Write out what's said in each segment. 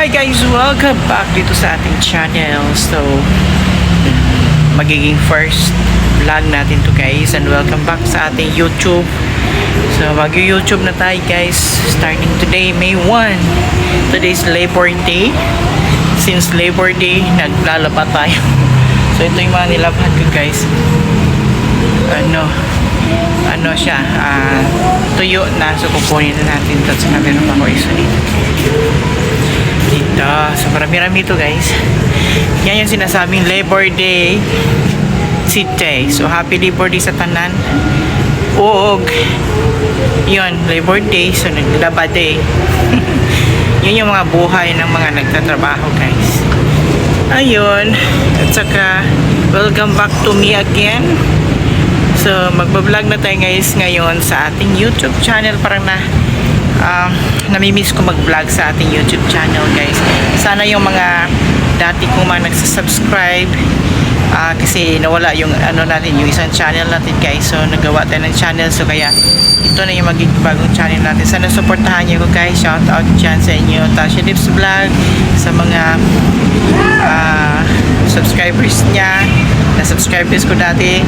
Hi guys! Welcome back dito sa ating channel. So, magiging first vlog natin to guys, and welcome back sa ating YouTube. So, mag-YouTube na tayo guys, starting today, May 1. Today's Labor Day. Since Labor Day, naglalaba tayo. So, ito yung mga nilabhan ko guys. Ano siya, tuyo na. So, kukunin na natin ito sa camera pa ko isa dito. So marami-rami ito guys. Yan yung sinasabing Labor Day City. So happy Labor Day sa tanan. Og yun, Labor Day. So naglaba day. Yun yung mga buhay ng mga nagtatrabaho guys. Ayun. At saka welcome back to me again. So magbablog na tayo guys ngayon sa ating YouTube channel. Parang namimiss ko mag-vlog sa ating YouTube channel guys. Sana yung mga dati kong mga nagsasubscribe, kasi nawala yung natin, yung isang channel natin guys. So nagawa tayo ng channel, so kaya ito na yung magiging bagong channel natin. Sana supportahan niyo ko guys. Shout out dyan sa inyo, Tasha Lips Vlog, sa mga subscribers niya na subscribers ko dati.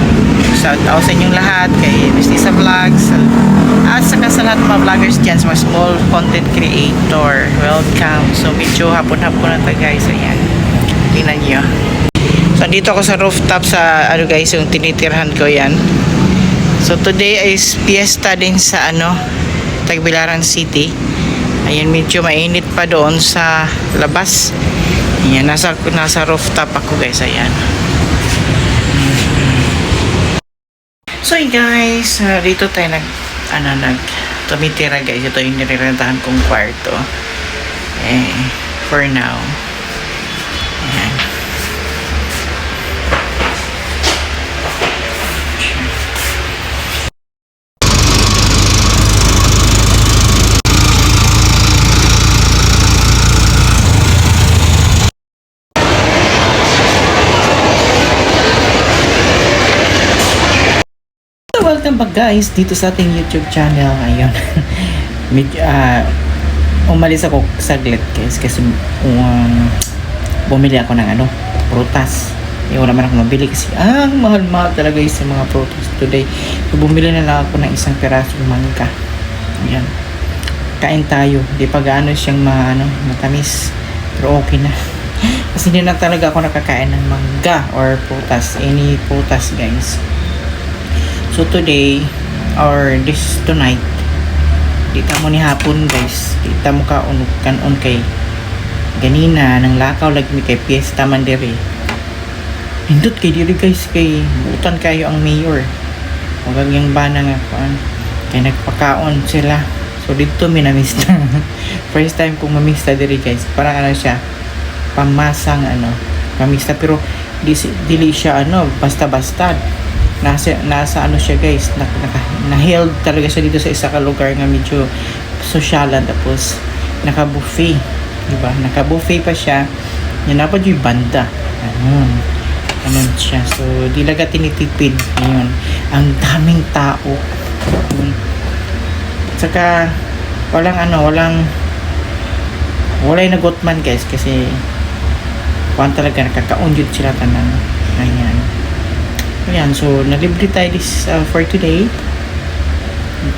Shout out sa inyong lahat, kay Mistisa Vlogs, at saka sa lahat ng mga vloggers dyan, sa mga small content creator. Welcome. So medyo hapon-hapon na ito guys. Ayan, tingnan nyo. So dito ako sa rooftop sa guys, yung tinitirhan ko yan. So today is fiesta din sa Tagbilaran City. Ayan, medyo mainit pa doon sa labas. Ayan, nasa rooftop ako guys. Ayan. So guys, dito tayo tumitira guys. Ito yung nirerentahan kong kwarto. For now. Ayan. Welcome back guys dito sa ating YouTube channel. Ayun. Umalis ako saglit guys kasi bumili ako ng prutas. Wala man ako mabili kasi mahal-mahal talaga yung mga prutas today. So, bumili na lang ako ng isang pirasong mangga. Ayan. Kain tayo. Di pa gaano siyang matamis. Pero okay na. Kasi hindi na talaga ako nakakain ng mangga or prutas. Any prutas guys. So today or tonight, dita mo ni hapon guys, dita mo kaon kay ganina ng lakaw lagmi kay fiesta man diri. Hindot kay diri guys, kay butan kayo ang mayor. Wag yang bana nga kay nagpakaon sila. So dito mi na-miss na. First time kong ma-miss ta diri guys. Parang siya pamasang pamista, pero dili siya basta-basta. Nasa siya guys, na-held talaga siya dito sa isa ka lugar nga medyo sosyalan, tapos naka-buffet, diba? Naka-buffet pa siya. Yan na pa yung banda. Ganun siya. So, di laga tinitipid. Ngayon, ang daming tao. Saka, walang nagotman guys, kasi talaga nakakaon yun sila tanan. Ayan, so nalibre tayo for today.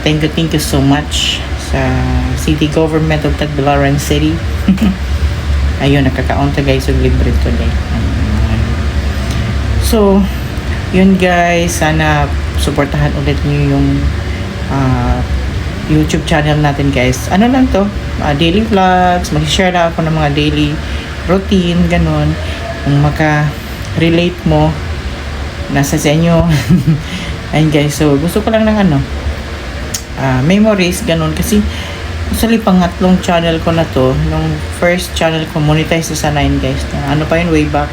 Thank you so much sa City Government of Tagbilaran City. Ayun, nakakaunta guys yung libre today. So, yun guys, sana supportahan ulit niyo yung YouTube channel natin guys. Lang to, daily vlogs, mag-share na ako ng mga daily routine, ganun. Kung maka-relate mo, nasa sa inyo. Ayun guys, so gusto ko lang ng memories, ganun, kasi actually pangatlong channel ko na to. Nung first channel ko monetize na sana yun guys, pa yun, way back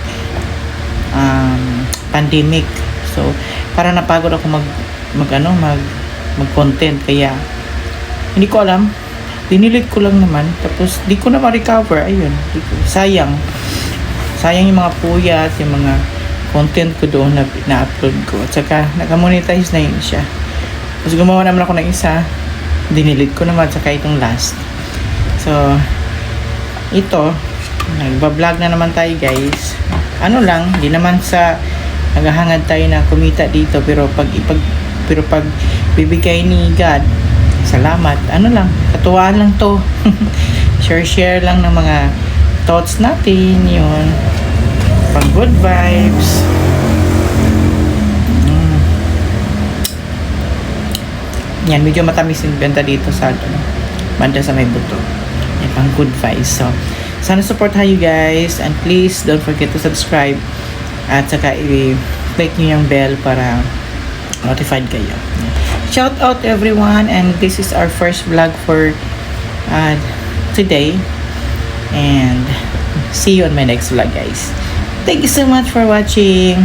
pandemic. So para napagod ako mag content, kaya hindi ko alam, dinilit ko lang naman, tapos di ko na ma-recover. Ayun, sayang yung mga puyat, yung mga content ko doon na-upload ko, at saka naka-monetize na yun siya. Tapos gumawa naman ako ng isa, dinilit ko naman, saka itong last. So ito, Nagba-vlog na naman tayo guys. Ano lang, di naman sa naghahangad tayo na kumita dito, pero pag bibigay ni God, salamat. Ano lang, katuwaan lang to. Share lang ng mga thoughts natin, yun. Pag good vibes. Yan, medyo matamis yung benta dito sa banda sa may buto. Yan, pang good vibes. So, sana supportahan you guys, and please don't forget to subscribe at saka i-click nyo yung bell para notified kayo. Shout out everyone, and this is our first vlog for today, and see you on my next vlog guys. Thank you so much for watching.